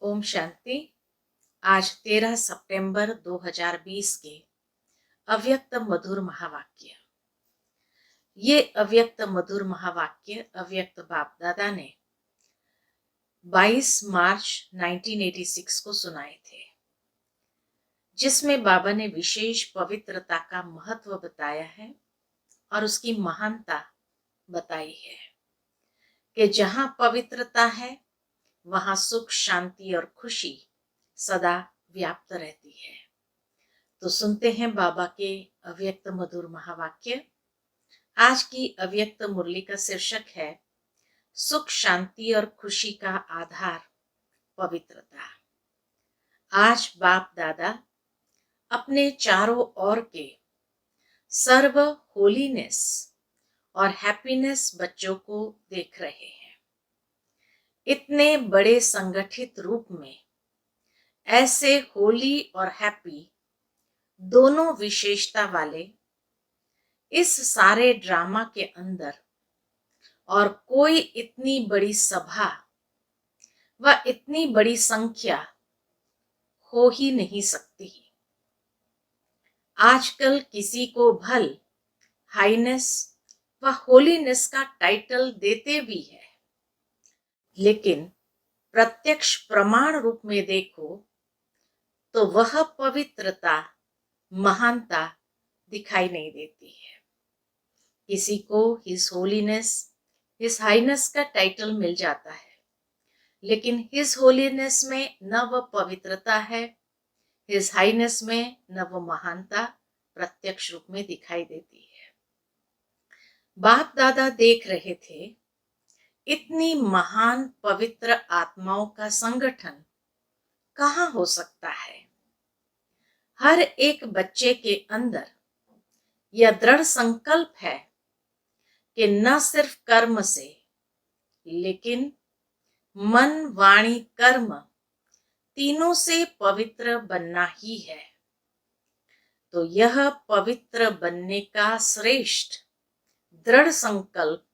ओम शांति। आज 13 सितंबर 2020 के अव्यक्त मधुर महावाक्य। ये अव्यक्त मधुर महावाक्य अव्यक्त बाप दादा ने 22 मार्च 1986 को सुनाए थे, जिसमें बाबा ने विशेष पवित्रता का महत्व बताया है और उसकी महानता बताई है कि जहां पवित्रता है वहां सुख, शांति और खुशी सदा व्याप्त रहती है। तो सुनते हैं बाबा के अव्यक्त मधुर महावाक्य। आज की अव्यक्त मुरली का शीर्षक है सुख, शांति और खुशी का आधार पवित्रता। आज बाप दादा अपने चारों ओर के सर्व होलीनेस और हैप्पीनेस बच्चों को देख रहे हैं। इतने बड़े संगठित रूप में ऐसे होली और हैप्पी दोनों विशेषता वाले इस सारे ड्रामा के अंदर और कोई इतनी बड़ी सभा व इतनी बड़ी संख्या हो ही नहीं सकती। आजकल किसी को भल हाईनेस व होलीनेस का टाइटल देते भी है, लेकिन प्रत्यक्ष प्रमाण रूप में देखो तो वह पवित्रता, महानता दिखाई नहीं देती है। किसी को हिज होलीनेस, हिज हाईनेस का टाइटल मिल जाता है, लेकिन हिज होलीनेस में न वह पवित्रता है, हिज हाईनेस में न वह महानता प्रत्यक्ष रूप में दिखाई देती है। बाप दादा देख रहे थे इतनी महान पवित्र आत्माओं का संगठन कहाँ हो सकता है। हर एक बच्चे के अंदर यह दृढ़ संकल्प है कि न सिर्फ कर्म से, लेकिन मन, वाणी, कर्म तीनों से पवित्र बनना ही है। तो यह पवित्र बनने का श्रेष्ठ दृढ़ संकल्प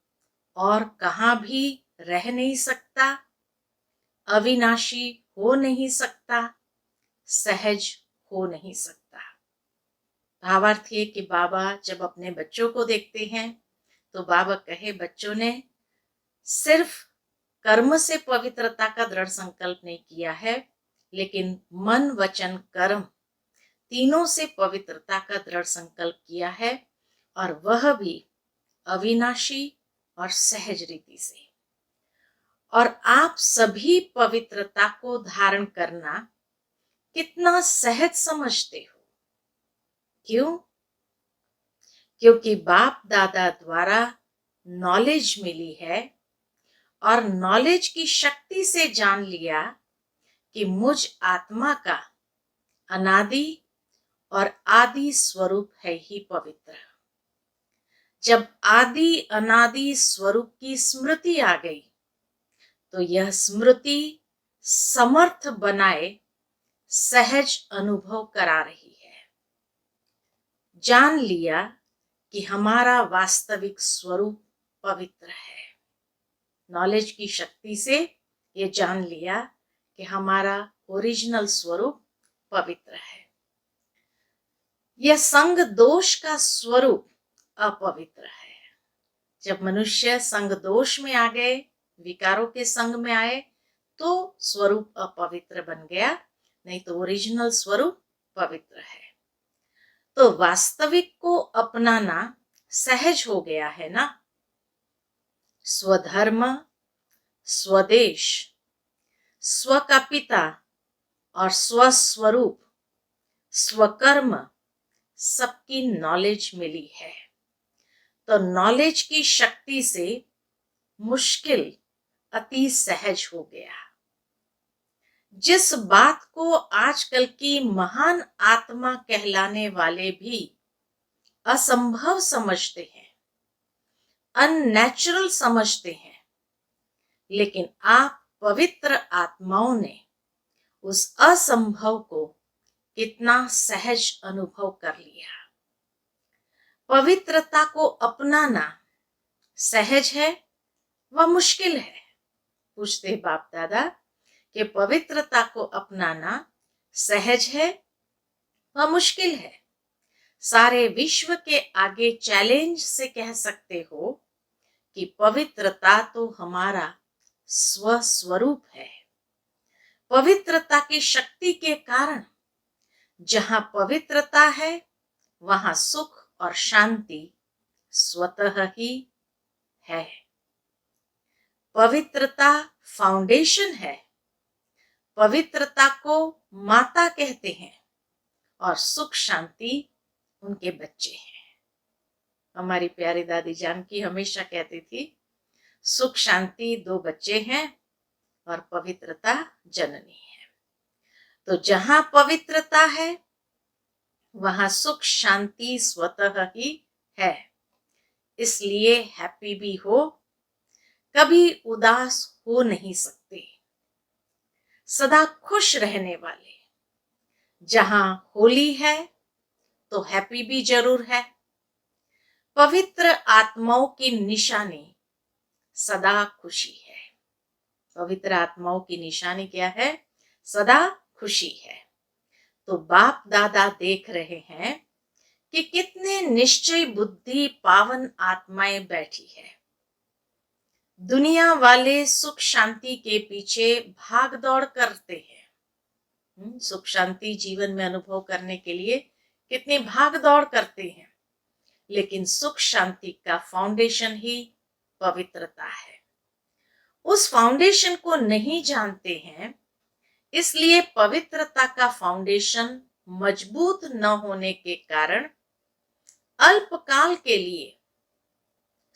और कहाँ भी रह नहीं सकता, अविनाशी हो नहीं सकता, सहज हो नहीं सकता। भावार्थ ये कि बाबा जब अपने बच्चों को देखते हैं तो बाबा कहे बच्चों ने सिर्फ कर्म से पवित्रता का दृढ़ संकल्प नहीं किया है, लेकिन मन, वचन, कर्म तीनों से पवित्रता का दृढ़ संकल्प किया है, और वह भी अविनाशी और सहज रीति से। और आप सभी पवित्रता को धारण करना कितना सहज समझते हो। क्यों? क्योंकि बाप दादा द्वारा नॉलेज मिली है और नॉलेज की शक्ति से जान लिया कि मुझ आत्मा का अनादि और आदि स्वरूप है ही पवित्र। जब आदि अनादि स्वरूप की स्मृति आ गई तो यह स्मृति समर्थ बनाए सहज अनुभव करा रही है। जान लिया कि हमारा वास्तविक स्वरूप पवित्र है। नॉलेज की शक्ति से ये जान लिया कि हमारा ओरिजिनल स्वरूप पवित्र है। यह संग दोष का स्वरूप अपवित्र है। जब मनुष्य संग दोष में आ गए, विकारों के संग में आए, तो स्वरूप अपवित्र बन गया, नहीं तो ओरिजिनल स्वरूप पवित्र है। तो वास्तविक को अपनाना सहज हो गया है ना। स्वधर्म, स्वदेश, स्व का पिता और स्वस्वरूप, स्वकर्म सबकी नॉलेज मिली है। तो नॉलेज की शक्ति से मुश्किल अति सहज हो गया। जिस बात को आजकल की महान आत्मा कहलाने वाले भी असंभव समझते हैं, अननेचुरल समझते हैं, लेकिन आप पवित्र आत्माओं ने उस असंभव को कितना सहज अनुभव कर लिया। पवित्रता को अपनाना सहज है व मुश्किल है। पूछते बाप दादा कि पवित्रता को अपनाना सहज है व मुश्किल है। सारे विश्व के आगे चैलेंज से कह सकते हो कि पवित्रता तो हमारा स्वस्वरूप है। पवित्रता की शक्ति के कारण जहां पवित्रता है वहां सुख और शांति स्वतः ही है। पवित्रता फाउंडेशन है। पवित्रता को माता कहते हैं और सुख शांति उनके बच्चे हैं। हमारी प्यारी दादी जानकी हमेशा कहती थी, सुख शांति दो बच्चे हैं और पवित्रता जननी है। तो जहां पवित्रता है वहां सुख शांति स्वतः ही है। इसलिए हैप्पी भी हो, कभी उदास हो नहीं सकते, सदा खुश रहने वाले। जहां होली है तो हैप्पी भी जरूर है। पवित्र आत्माओं की निशानी सदा खुशी है। पवित्र आत्माओं की निशानी क्या है? सदा खुशी है। तो बाप दादा देख रहे हैं कि कितने निश्चय बुद्धि पावन आत्माएं बैठी है। दुनिया वाले सुख शांति के पीछे भाग दौड़ करते हैं। सुख शांति जीवन में अनुभव करने के लिए कितनी भाग दौड़ करते हैं, लेकिन सुख शांति का फाउंडेशन ही पवित्रता है। उस फाउंडेशन को नहीं जानते हैं, इसलिए पवित्रता का फाउंडेशन मजबूत न होने के कारण अल्पकाल के लिए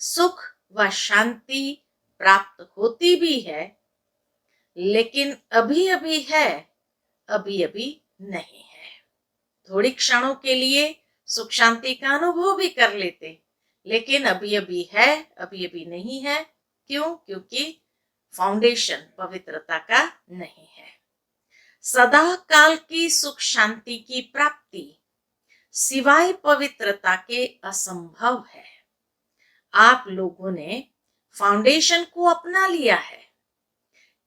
सुख व शांति प्राप्त होती भी है, लेकिन अभी अभी है, अभी अभी नहीं है। थोड़ी क्षणों के लिए सुख शांति का अनुभव भी कर लेते, लेकिन अभी अभी है, अभी अभी नहीं है। क्यों? क्योंकि फाउंडेशन पवित्रता का नहीं है। सदा काल की सुख शांति की प्राप्ति सिवाय पवित्रता के असंभव है। आप लोगों ने फाउंडेशन को अपना लिया है,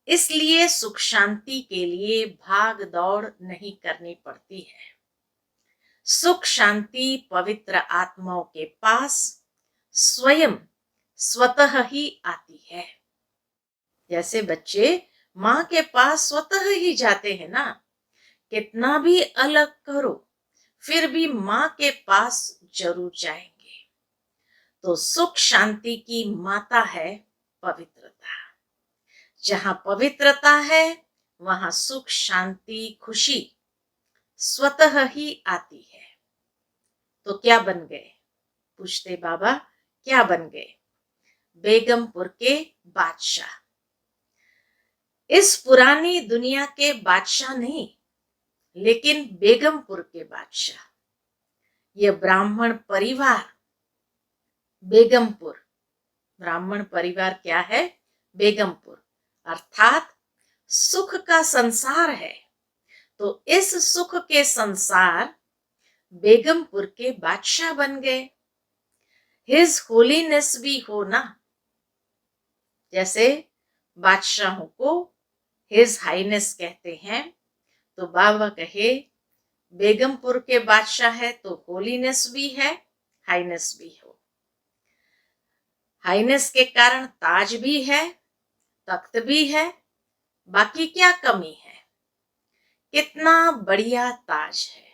इसलिए सुख शांति के लिए भाग दौड़ नहीं करनी पड़ती है। सुख शांति पवित्र आत्माओं के पास स्वयं स्वतः ही आती है। जैसे बच्चे माँ के पास स्वतः ही जाते हैं ना, कितना भी अलग करो फिर भी माँ के पास जरूर जाएंगे। तो सुख शांति की माता है पवित्रता। जहां पवित्रता है वहां सुख शांति खुशी स्वतः ही आती है। तो क्या बन गए? पूछते बाबा, क्या बन गए? बेगमपुर के बादशाह। इस पुरानी दुनिया के बादशाह नहीं, लेकिन बेगमपुर के बादशाह। यह ब्राह्मण परिवार बेगमपुर, ब्राह्मण परिवार क्या है? बेगमपुर, अर्थात सुख का संसार है। तो इस सुख के संसार बेगमपुर के बादशाह बन गए। हिज होलीनेस भी हो ना, जैसे बादशाहों को हिज हाईनेस कहते हैं, तो बाबा कहे बेगमपुर के बादशाह है तो होलीनेस भी है, हाईनेस भी हो। हाईनेस के कारण ताज भी है, तख्त भी है, बाकी क्या कमी है? कितना बढ़िया ताज है।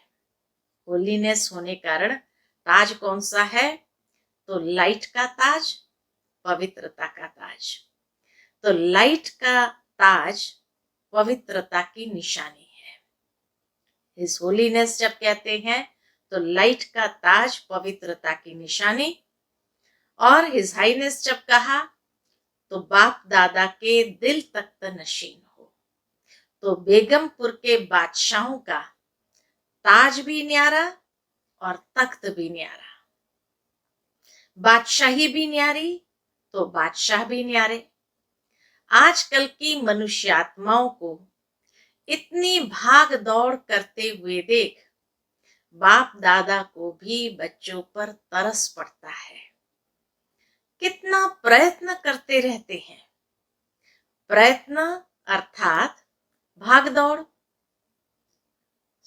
होलीनेस होने कारण ताज कौन सा है? तो लाइट का ताज, पवित्रता का ताज। तो लाइट का ताज पवित्रता की निशानी है। हिज होलीनेस जब कहते हैं तो लाइट का ताज पवित्रता की निशानी, और हिज हाईनेस जब कहा तो बाप दादा के दिल तख्त नशीन हो। तो बेगमपुर के बादशाहों का ताज भी न्यारा और तख्त भी न्यारा, बादशाही भी न्यारी तो बादशाह भी न्यारे। आजकल की मनुष्य आत्माओं को इतनी भाग दौड़ करते हुए देख बाप दादा को भी बच्चों पर तरस पड़ता है। कितना प्रयत्न करते रहते हैं। प्रयत्न अर्थात भाग दौड़,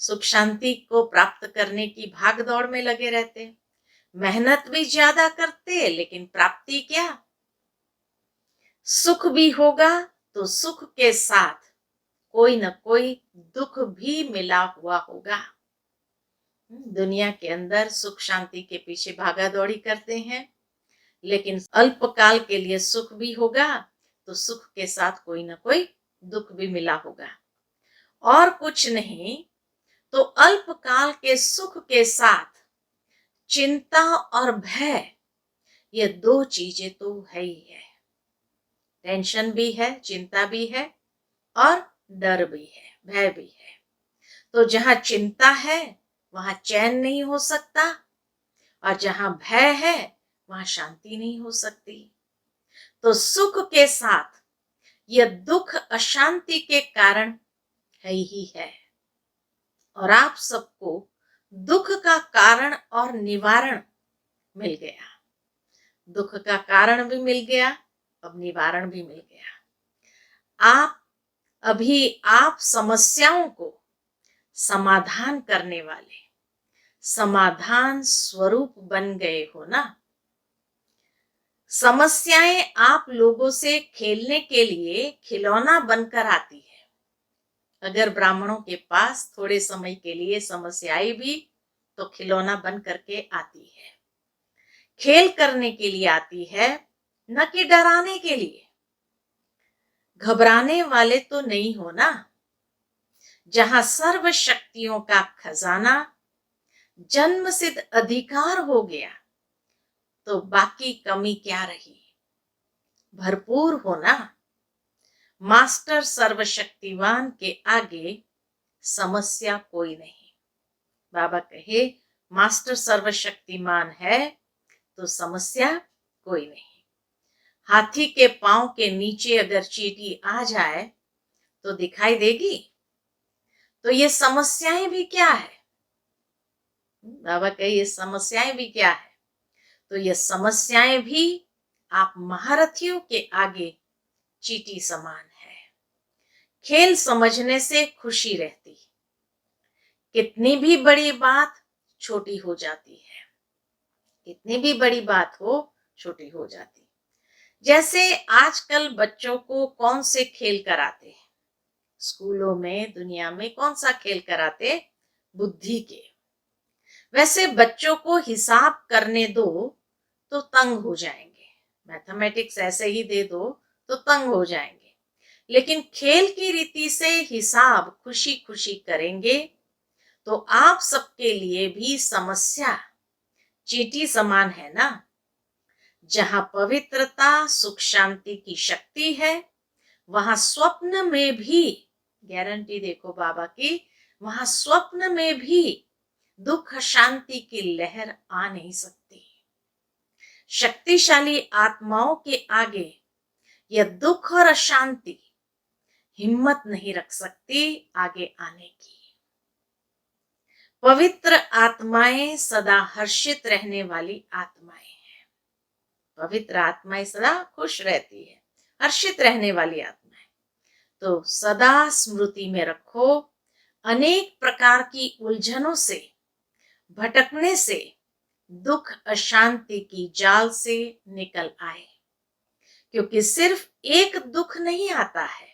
सुख शांति को प्राप्त करने की भाग दौड़ में लगे रहते हैं। मेहनत भी ज्यादा करते, लेकिन प्राप्ति क्या? सुख भी होगा तो सुख के साथ कोई न कोई दुख भी मिला हुआ होगा। दुनिया के अंदर सुख शांति के पीछे भागा दौड़ी करते हैं, लेकिन अल्पकाल के लिए सुख भी होगा तो सुख के साथ कोई ना कोई दुख भी मिला होगा। और कुछ नहीं तो अल्पकाल के सुख के साथ चिंता और भय, ये दो चीजें तो है ही है। टेंशन भी है, चिंता भी है और डर भी है, भय भी है। तो जहां चिंता है वहां चैन नहीं हो सकता, और जहां भय है वहां शांति नहीं हो सकती। तो सुख के साथ यह दुख अशांति के कारण है ही है। और आप सबको दुख का कारण और निवारण मिल गया। दुख का कारण भी मिल गया, अब निवारण भी मिल गया। आप समस्याओं को समाधान करने वाले समाधान स्वरूप बन गए हो ना। समस्याएं आप लोगों से खेलने के लिए खिलौना बनकर आती है। अगर ब्राह्मणों के पास थोड़े समय के लिए समस्याएं भी तो खिलौना बन करके आती है, खेल करने के लिए आती है, न कि डराने के लिए। घबराने वाले तो नहीं हो ना। जहां सर्व शक्तियों का खजाना जन्म सिद्ध अधिकार हो गया तो बाकी कमी क्या रही? भरपूर होना। मास्टर सर्वशक्तिवान के आगे समस्या कोई नहीं। बाबा कहे मास्टर सर्वशक्तिमान है तो समस्या कोई नहीं। हाथी के पांव के नीचे अगर चींटी आ जाए तो दिखाई देगी? तो ये समस्याएं भी क्या है? बाबा कहे ये समस्याएं भी क्या है? तो ये समस्याएं भी आप महारथियों के आगे चींटी समान है। खेल समझने से खुशी रहती, कितनी भी बड़ी बात छोटी हो जाती है, कितनी भी बड़ी बात हो छोटी हो जाती। जैसे आजकल बच्चों को कौन से खेल कराते हैं स्कूलों में, दुनिया में कौन सा खेल कराते? बुद्धि के। वैसे बच्चों को हिसाब करने दो तो तंग हो जाएंगे, मैथमेटिक्स ऐसे ही दे दो तो तंग हो जाएंगे। लेकिन खेल की रीति से हिसाब खुशी खुशी करेंगे तो आप सबके लिए भी समस्या चींटी समान है ना। जहां पवित्रता सुख शांति की शक्ति है वहां स्वप्न में भी, गारंटी देखो बाबा की, वहां स्वप्न में भी दुख शांति की लहर आ नहीं सकती। शक्तिशाली आत्माओं के आगे यह दुख और अशांति हिम्मत नहीं रख सकती आगे आने की। पवित्र आत्माएं सदा हर्षित रहने वाली आत्माएं हैं। पवित्र आत्माएं सदा खुश रहती है, हर्षित रहने वाली आत्माएं। तो सदा स्मृति में रखो, अनेक प्रकार की उलझनों से भटकने से, दुख अशांति की जाल से निकल आए। क्योंकि सिर्फ एक दुख नहीं आता है,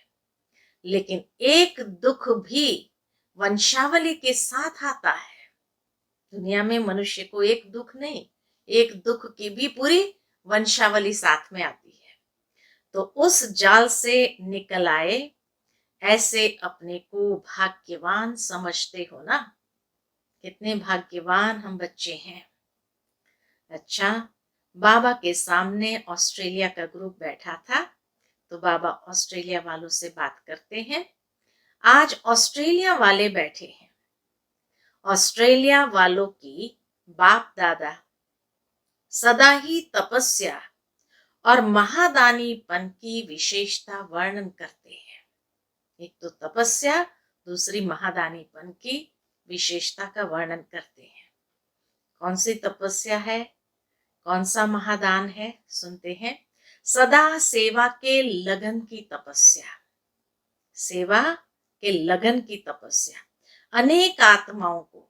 लेकिन एक दुख भी वंशावली के साथ आता है। दुनिया में मनुष्य को एक दुख नहीं, एक दुख की भी पूरी वंशावली साथ में आती है। तो उस जाल से निकल आए, ऐसे अपने को भाग्यवान समझते हो ना। कितने भाग्यवान हम बच्चे हैं। अच्छा, बाबा के सामने ऑस्ट्रेलिया का ग्रुप बैठा था, तो बाबा ऑस्ट्रेलिया वालों से बात करते हैं। आज ऑस्ट्रेलिया वाले बैठे हैं। ऑस्ट्रेलिया वालों की बाप दादा सदा ही तपस्या और महादानीपन की विशेषता वर्णन करते हैं। एक तो तपस्या, दूसरी महादानीपन की विशेषता का वर्णन करते हैं। कौन सी तपस्या है, कौन सा महादान है, सुनते हैं। सदा सेवा के लगन की तपस्या। सेवा के लगन की तपस्या अनेक आत्माओं को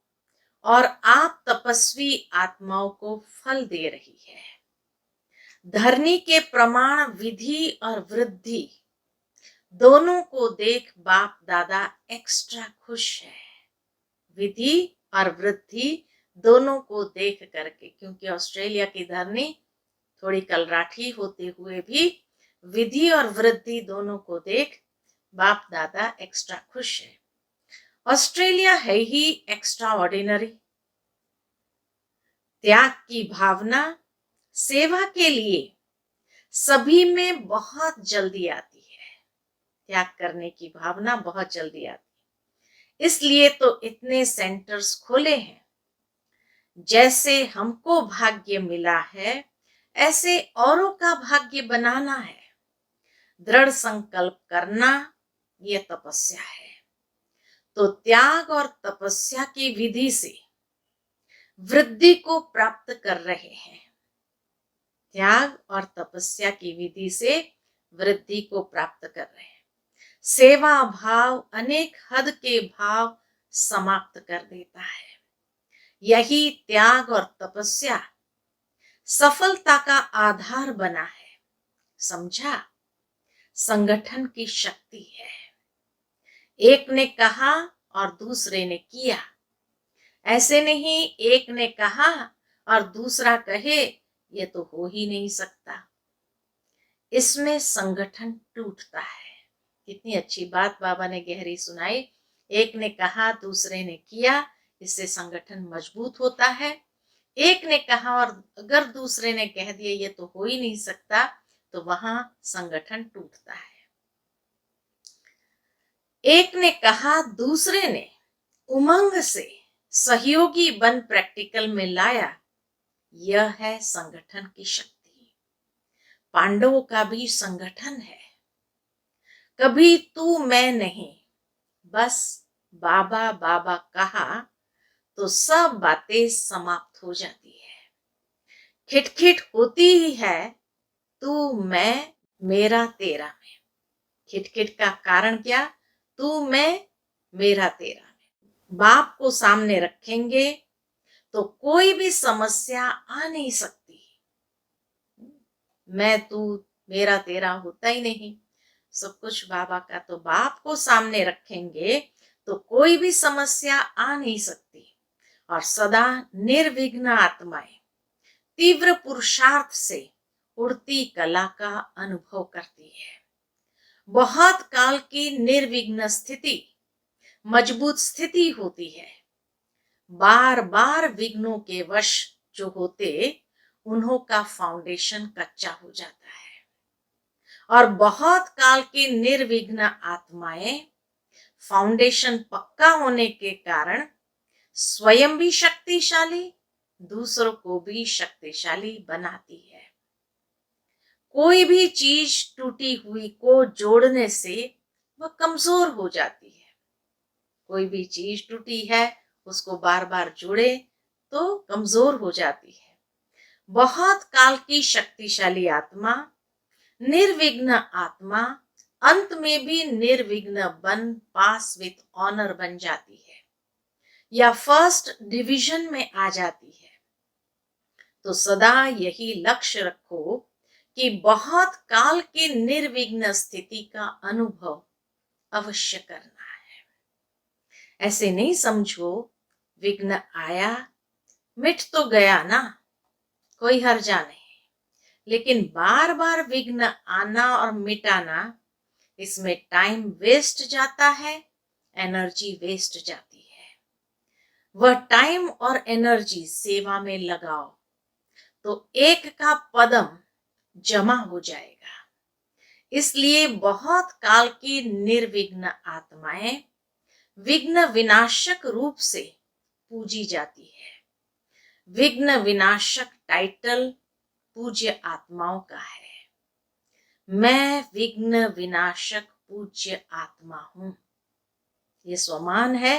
और आप तपस्वी आत्माओं को फल दे रही है। धरनी के प्रमाण विधि और वृद्धि दोनों को देख बाप दादा एक्स्ट्रा खुश है। विधि और वृद्धि दोनों को देख करके, क्योंकि ऑस्ट्रेलिया की धरनी थोड़ी कलराठी होते हुए भी विधि और वृद्धि दोनों को देख बाप दादा एक्स्ट्रा खुश है। ऑस्ट्रेलिया है ही एक्स्ट्रा ऑर्डिनरी। त्याग की भावना सेवा के लिए सभी में बहुत जल्दी आती है। त्याग करने की भावना बहुत जल्दी आती है, इसलिए तो इतने सेंटर्स खोले हैं। जैसे हमको भाग्य मिला है ऐसे औरों का भाग्य बनाना है। दृढ़ संकल्प करना यह तपस्या है। तो त्याग और तपस्या की विधि से वृद्धि को प्राप्त कर रहे हैं। त्याग और तपस्या की विधि से वृद्धि को प्राप्त कर रहे हैं। सेवा भाव अनेक हद के भाव समाप्त कर देता है। यही त्याग और तपस्या सफलता का आधार बना है। समझा? संगठन की शक्ति है। एक ने कहा और दूसरे ने किया। ऐसे नहीं एक ने कहा और दूसरा कहे, ये तो हो ही नहीं सकता। इसमें संगठन टूटता है। कितनी अच्छी बात बाबा ने गहरी सुनाई। एक ने कहा दूसरे ने किया, इससे संगठन मजबूत होता है। एक ने कहा और अगर दूसरे ने कह दिया ये तो हो ही नहीं सकता, तो वहां संगठन टूटता है। एक ने कहा दूसरे ने उमंग से सहयोगी बन प्रैक्टिकल में लाया। यह है संगठन की शक्ति। पांडवों का भी संगठन है। कभी तू मैं नहीं, बस बाबा बाबा कहा तो सब बातें समाप्त हो जाती है। खिटखिट होती ही है तू मैं मेरा तेरा में। खिटखिट का कारण क्या? तू मैं मेरा तेरा में। बाप को सामने रखेंगे तो कोई भी समस्या आ नहीं सकती। मैं तू मेरा तेरा होता ही नहीं, सब कुछ बाबा का। तो बाप को सामने रखेंगे तो कोई भी समस्या आ नहीं सकती। और सदा निर्विघ्न आत्माएं तीव्र पुरुषार्थ से उड़ती कला का अनुभव करती है। बहुत काल की निर्विघ्न स्थिति मजबूत स्थिति होती है। बार बार विघ्नों के वश जो होते उन्हों का फाउंडेशन कच्चा हो जाता है। और बहुत काल की निर्विघ्न आत्माएं फाउंडेशन पक्का होने के कारण स्वयं भी शक्तिशाली, दूसरों को भी शक्तिशाली बनाती है। कोई भी चीज टूटी हुई को जोड़ने से वह कमजोर हो जाती है। कोई भी चीज टूटी है उसको बार बार जोड़े तो कमजोर हो जाती है। बहुत काल की शक्तिशाली आत्मा, निर्विघ्न आत्मा अंत में भी निर्विघ्न बन पास विथ ऑनर बन जाती है या फर्स्ट डिवीजन में आ जाती है। तो सदा यही लक्ष्य रखो कि बहुत काल की निर्विघ्न स्थिति का अनुभव अवश्य करना है। ऐसे नहीं समझो विघ्न आया मिट तो गया ना, कोई हर्जा नहीं। लेकिन बार बार विघ्न आना और मिटाना, इसमें टाइम वेस्ट जाता है, एनर्जी वेस्ट जाती है। वह टाइम और एनर्जी सेवा में लगाओ तो एक का पदम जमा हो जाएगा। इसलिए बहुत काल की निर्विघ्न आत्माएं विघ्न विनाशक रूप से पूजी जाती है। विघ्न विनाशक टाइटल पूज्य आत्माओं का है। मैं विघ्न विनाशक पूज्य आत्मा हूं, ये स्वमान है।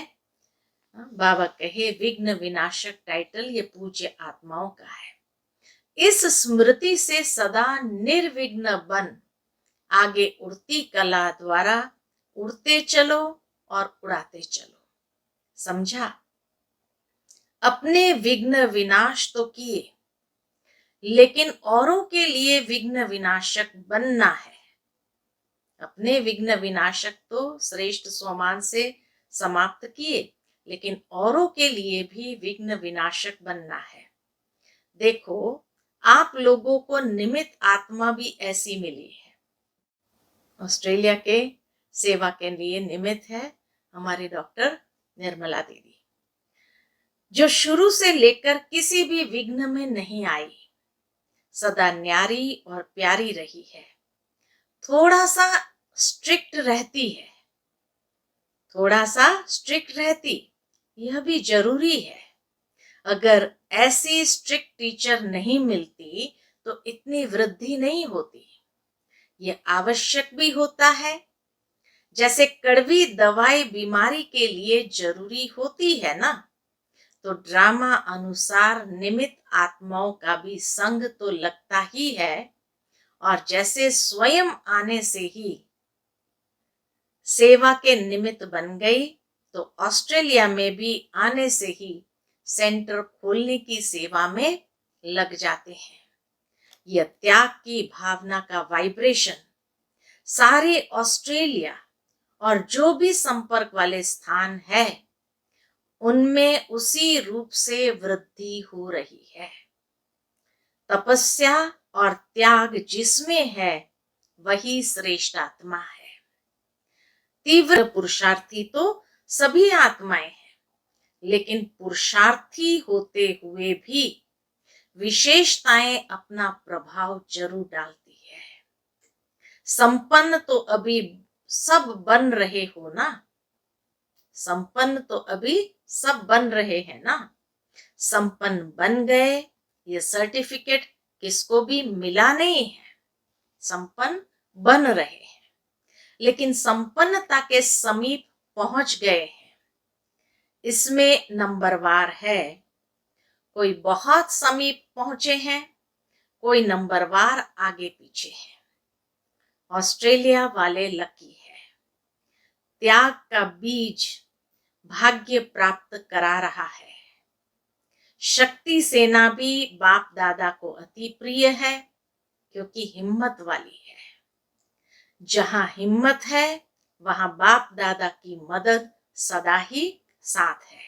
बाबा कहे विघ्न विनाशक टाइटल ये पूज्य आत्माओं का है। इस स्मृति से सदा निर्विघ्न बन आगे उड़ती कला द्वारा उड़ते चलो, और उड़ाते चलो। समझा? अपने विघ्न विनाश तो किए, लेकिन औरों के लिए विघ्न विनाशक बनना है। अपने विघ्न विनाशक तो श्रेष्ठ स्वमान से समाप्त किए, लेकिन औरों के लिए भी विघ्न विनाशक बनना है। देखो, आप लोगों को निमित्त आत्मा भी ऐसी मिली है। ऑस्ट्रेलिया के सेवा के लिए निमित्त है हमारी डॉक्टर निर्मला दीदी, जो शुरू से लेकर किसी भी विघ्न में नहीं आई, सदा न्यारी और प्यारी रही है। थोड़ा सा स्ट्रिक्ट रहती है, थोड़ा सा स्ट्रिक्ट रहती, यह भी जरूरी है। अगर ऐसी स्ट्रिक्ट टीचर नहीं मिलती तो इतनी वृद्धि नहीं होती। यह आवश्यक भी होता है। जैसे कड़वी दवाई बीमारी के लिए जरूरी होती है ना, तो ड्रामा अनुसार निमित्त आत्माओं का भी संग तो लगता ही है। और जैसे स्वयं आने से ही सेवा के निमित्त बन गई, तो ऑस्ट्रेलिया में भी आने से ही सेंटर खोलने की सेवा में लग जाते हैं। यह त्याग की भावना का वाइब्रेशन सारे ऑस्ट्रेलिया और जो भी संपर्क वाले स्थान है उनमें उसी रूप से वृद्धि हो रही है। तपस्या और त्याग जिसमें है वही श्रेष्ठ आत्मा है। तीव्र पुरुषार्थी तो सभी आत्माएं हैं, लेकिन पुरुषार्थी होते हुए भी विशेषताएं अपना प्रभाव जरूर डालती है। संपन्न तो अभी सब बन रहे हो ना, संपन्न तो अभी सब बन रहे हैं ना। संपन्न बन गए, ये सर्टिफिकेट किसको भी मिला नहीं है। संपन्न बन रहे हैं, लेकिन संपन्नता के समीप पहुंच गए हैं। इसमें नंबरवार है। कोई बहुत समीप पहुंचे हैं, कोई नंबरवार आगे पीछे है। ऑस्ट्रेलिया वाले लकी है। त्याग का बीज भाग्य प्राप्त करा रहा है। शक्ति सेना भी बाप दादा को अति प्रिय है, क्योंकि हिम्मत वाली है। जहां हिम्मत है वहां बाप दादा की मदद सदा ही साथ है।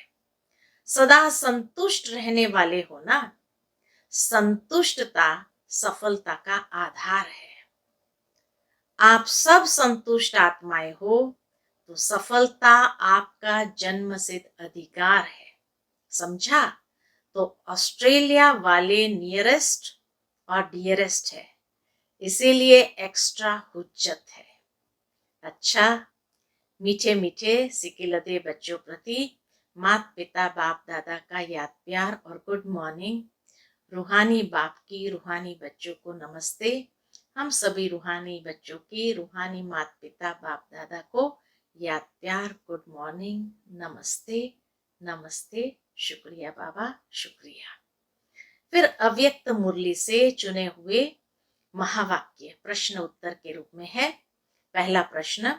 सदा संतुष्ट रहने वाले हो ना। संतुष्टता सफलता का आधार है। आप सब संतुष्ट आत्माएं हो तो सफलता आपका जन्मसिद्ध अधिकार है। समझा? तो ऑस्ट्रेलिया वाले नियरेस्ट और डियरेस्ट है, इसीलिए एक्स्ट्रा हुज्जत है। अच्छा, मीठे मीठे सिकिलदे बच्चों प्रति माता पिता बाप दादा का याद प्यार और गुड मॉर्निंग। रूहानी बाप की रूहानी बच्चों को नमस्ते। हम सभी रूहानी बच्चों की रूहानी माता पिता बाप दादा को याद प्यार, गुड मॉर्निंग, नमस्ते नमस्ते, शुक्रिया बाबा, शुक्रिया। फिर अव्यक्त मुरली से चुने हुए महावाक्य प्रश्न उत्तर के रूप में है। पहला प्रश्न,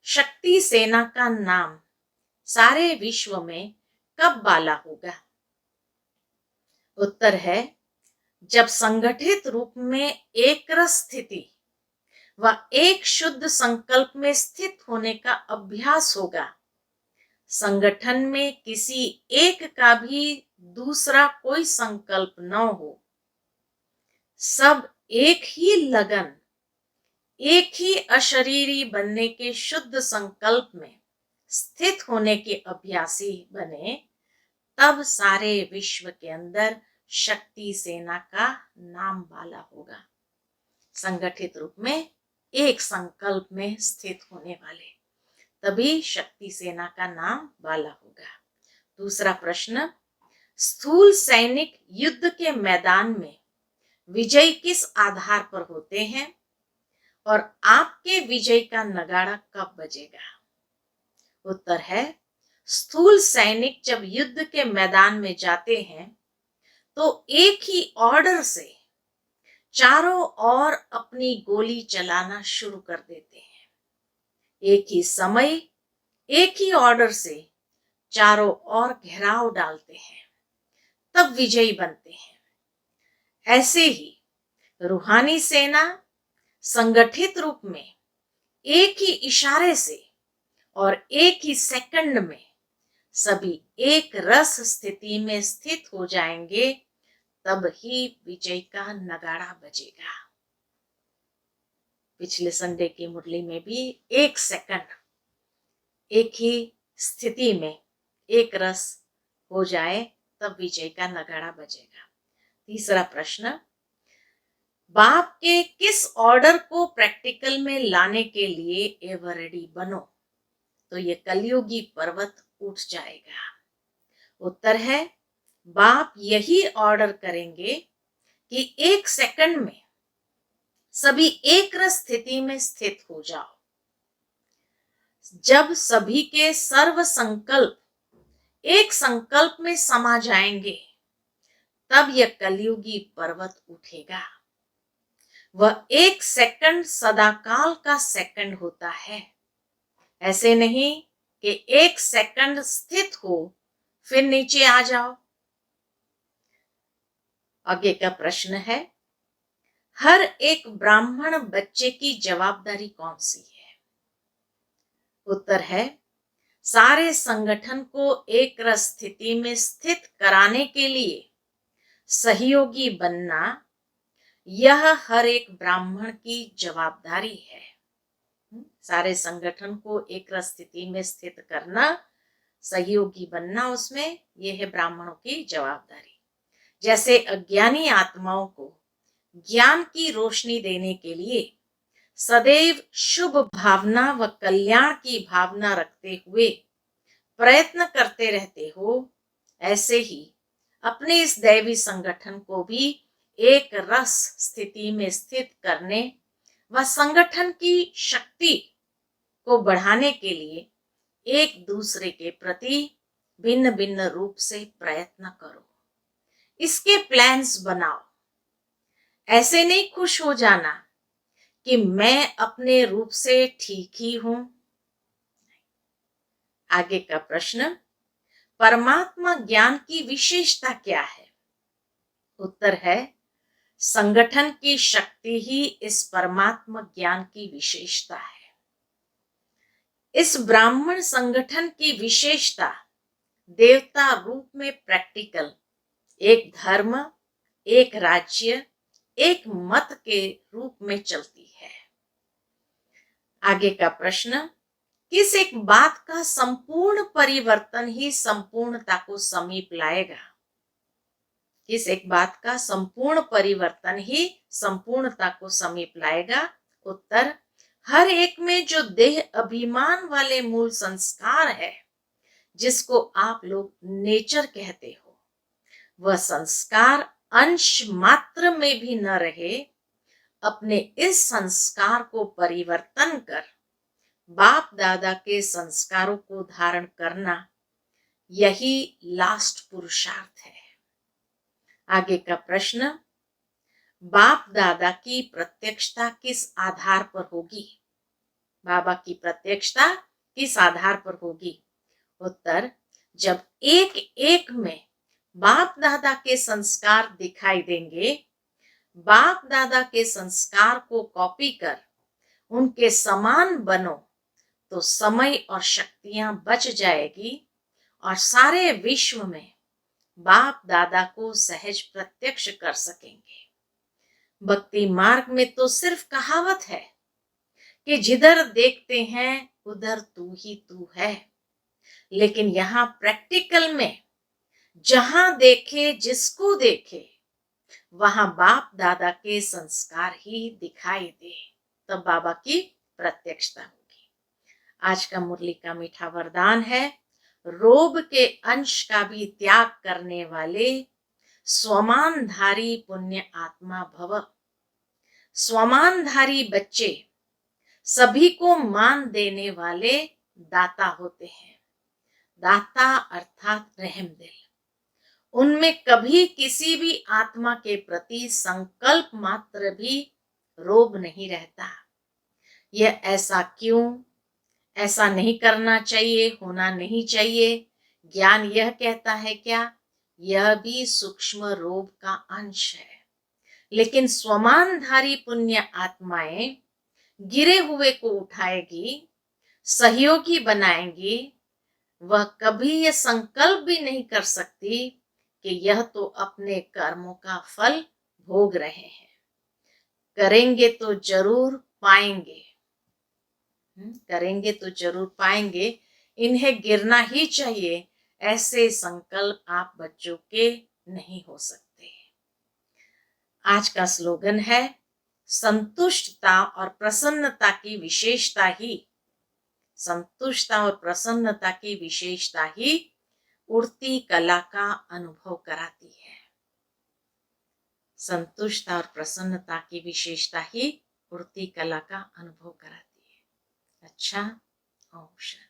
शक्ति सेना का नाम सारे विश्व में कब बाला होगा? उत्तर है, जब संगठित रूप में एक रस स्थिति व एक शुद्ध संकल्प में स्थित होने का अभ्यास होगा। संगठन में किसी एक का भी दूसरा कोई संकल्प न हो, सब एक ही लगन, एक ही अशरीरी बनने के शुद्ध संकल्प में स्थित होने के अभ्यासी बने, तब सारे विश्व के अंदर शक्ति सेना का नाम बाला होगा। संगठित रूप में एक संकल्प में स्थित होने वाले, तभी शक्ति सेना का नाम बाला होगा। दूसरा प्रश्न, स्थूल सैनिक युद्ध के मैदान में विजय किस आधार पर होते हैं और आपके विजय का नगाड़ा कब बजेगा? उत्तर है, स्थूल सैनिक जब युद्ध के मैदान में जाते हैं तो एक ही ऑर्डर से चारों ओर अपनी गोली चलाना शुरू कर देते हैं। एक ही समय एक ही ऑर्डर से चारों ओर घेराव डालते हैं, तब विजयी बनते हैं। ऐसे ही रूहानी सेना संगठित रूप में एक ही इशारे से और एक ही सेकंड में सभी एक रस स्थिति में स्थित हो जाएंगे, तब ही विजय का नगाड़ा बजेगा। पिछले संडे की मुरली में भी एक सेकंड एक ही स्थिति में एक रस हो जाए तब विजय का नगाड़ा बजेगा। तीसरा प्रश्न, बाप के किस ऑर्डर को प्रैक्टिकल में लाने के लिए एवर रेडी बनो तो ये कलयुगी पर्वत उठ जाएगा। उत्तर है, बाप यही ऑर्डर करेंगे कि एक सेकंड में सभी एक रस स्थिति में स्थित हो जाओ। जब सभी के सर्व संकल्प एक संकल्प में समा जाएंगे, तब यह कलयुगी पर्वत उठेगा। वह एक सेकंड सदाकाल का सेकंड होता है। ऐसे नहीं कि एक सेकंड स्थित हो फिर नीचे आ जाओ। आगे का प्रश्न है, हर एक ब्राह्मण बच्चे की जवाबदारी कौन सी है? उत्तर है, सारे संगठन को एक रस स्थिति में स्थित कराने के लिए सहयोगी बनना, यह हर एक ब्राह्मण की जवाबदारी है। सारे संगठन को एक रस स्थिति में स्थित करना, सहयोगी बनना, उसमें यह है ब्राह्मणों की जवाबदारी। जैसे अज्ञानी आत्माओं को ज्ञान की रोशनी देने के लिए सदैव शुभ भावना व कल्याण की भावना रखते हुए प्रयत्न करते रहते हो, ऐसे ही अपने इस दैवी संगठन को भी एक रस स्थिति में स्थित करने व संगठन की शक्ति को बढ़ाने के लिए एक दूसरे के प्रति भिन्न भिन्न रूप से प्रयत्न करो। इसके प्लान्स बनाओ। ऐसे नहीं खुश हो जाना कि मैं अपने रूप से ठीक ही हूं। आगे का प्रश्न, परमात्मा ज्ञान की विशेषता क्या है? उत्तर है, संगठन की शक्ति ही इस परमात्मा ज्ञान की विशेषता है। इस ब्राह्मण संगठन की विशेषता देवता रूप में प्रैक्टिकल एक धर्म, एक राज्य, एक मत के रूप में चलती है। आगे का प्रश्न, किस एक बात का संपूर्ण परिवर्तन ही संपूर्णता को समीप लाएगा? किस एक बात का संपूर्ण परिवर्तन ही संपूर्णता को समीप लाएगा? उत्तर, हर एक में जो देह अभिमान वाले मूल संस्कार है, जिसको आप लोग नेचर कहते हो, वह संस्कार अंश मात्र में भी न रहे, अपने इस संस्कार को परिवर्तन कर बाप दादा के संस्कारों को धारण करना, यही लास्ट पुरुषार्थ है। आगे का प्रश्न, बाप दादा की प्रत्यक्षता किस आधार पर होगी? बाबा की प्रत्यक्षता किस आधार पर होगी? उत्तर, जब एक एक में बाप दादा के संस्कार दिखाई देंगे, बाप दादा के संस्कार को कॉपी कर उनके समान बनो, तो समय और शक्तियां बच जाएगी और सारे विश्व में बाप दादा को सहज प्रत्यक्ष कर सकेंगे। भक्ति मार्ग में तो सिर्फ कहावत है कि जिधर देखते हैं उधर तू ही तू है, लेकिन यहाँ प्रैक्टिकल में जहां देखे जिसको देखे वहां बाप दादा के संस्कार ही दिखाई दे, तब बाबा की प्रत्यक्षता होगी। आज का मुरली का मीठा वरदान है, रोब के अंश का भी त्याग करने वाले स्वमानधारी पुण्य आत्मा भव। स्वमानधारी बच्चे सभी को मान देने वाले दाता होते हैं। दाता अर्थात रहम दिल। उनमें कभी किसी भी आत्मा के प्रति संकल्प मात्र भी रोब नहीं रहता। यह ऐसा क्यों, ऐसा नहीं करना चाहिए, होना नहीं चाहिए, ज्ञान यह कहता है क्या? यह भी सूक्ष्म रूप का अंश है। लेकिन स्वमानधारी पुण्य आत्माएं गिरे हुए को उठाएगी, सहयोगी बनाएंगी। वह कभी यह संकल्प भी नहीं कर सकती कि यह तो अपने कर्मों का फल भोग रहे हैं। करेंगे तो जरूर पाएंगे, करेंगे तो जरूर पाएंगे, इन्हें गिरना ही चाहिए, ऐसे संकल्प आप बच्चों के नहीं हो सकते। आज का स्लोगन है, संतुष्टता और प्रसन्नता की विशेषता ही, संतुष्टता और प्रसन्नता की विशेषता ही उड़ती कला का अनुभव कराती है। संतुष्टता और प्रसन्नता की विशेषता ही उड़ती कला का अनुभव कराती है। अच्छा, ओम शांति।